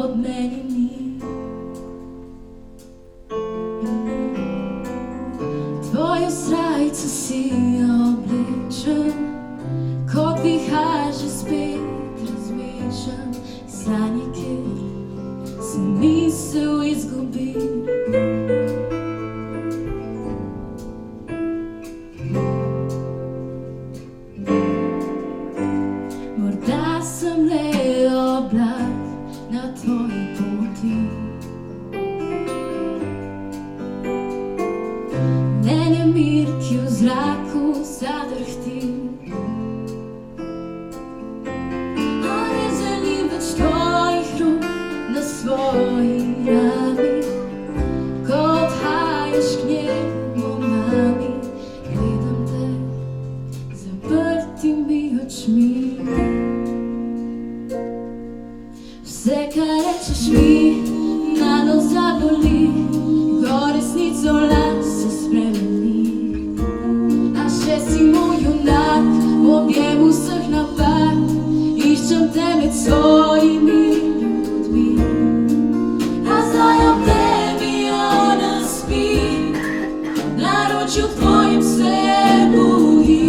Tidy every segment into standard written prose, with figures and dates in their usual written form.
od meni ni. Tvoju srajcu si oblečem, kot vihaže spet razmešam sanje, kjer se misel izgubi. Morda sem le oblak na tvoji poti, ne nemir, ki v zraku zadrhti. A ne želim več tvojih rok na svoji rami, ko odhajaš k njemu nami, gledam te zaprtimi očmi. Vse, kar rečeš mi, nano zaboli, ko resnico las se spremeni. A še si moj junak, v objemu vseh napak, iščem te med svojimi ljudmi. A zdaj ob tebi ona spi, v naročju tvojim se boji.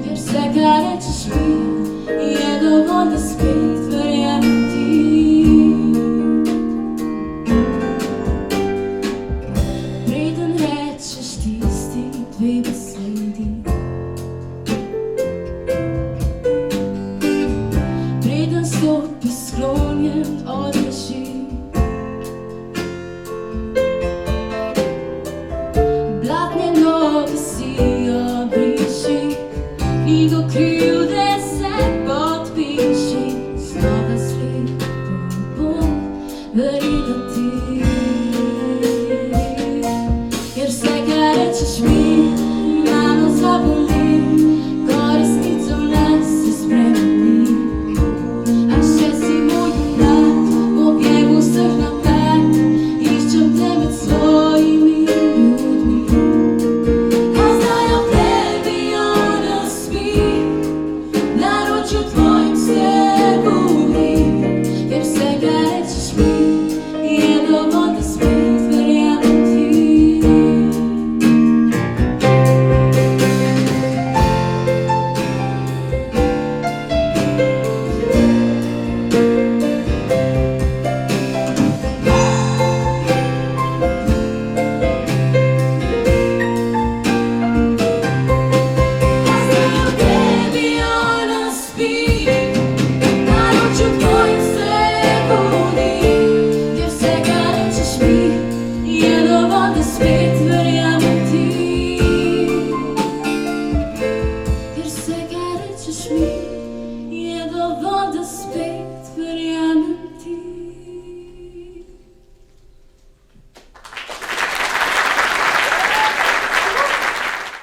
Ker vse, kar rečeš mi, je dovolj, da spet verjamem ti. Preden rečeš tisti dve besedi, preden stopi sklonjen od reči, blatne noge si obriši, knjigo krivde se podpiši. Znova spet bom, verjetno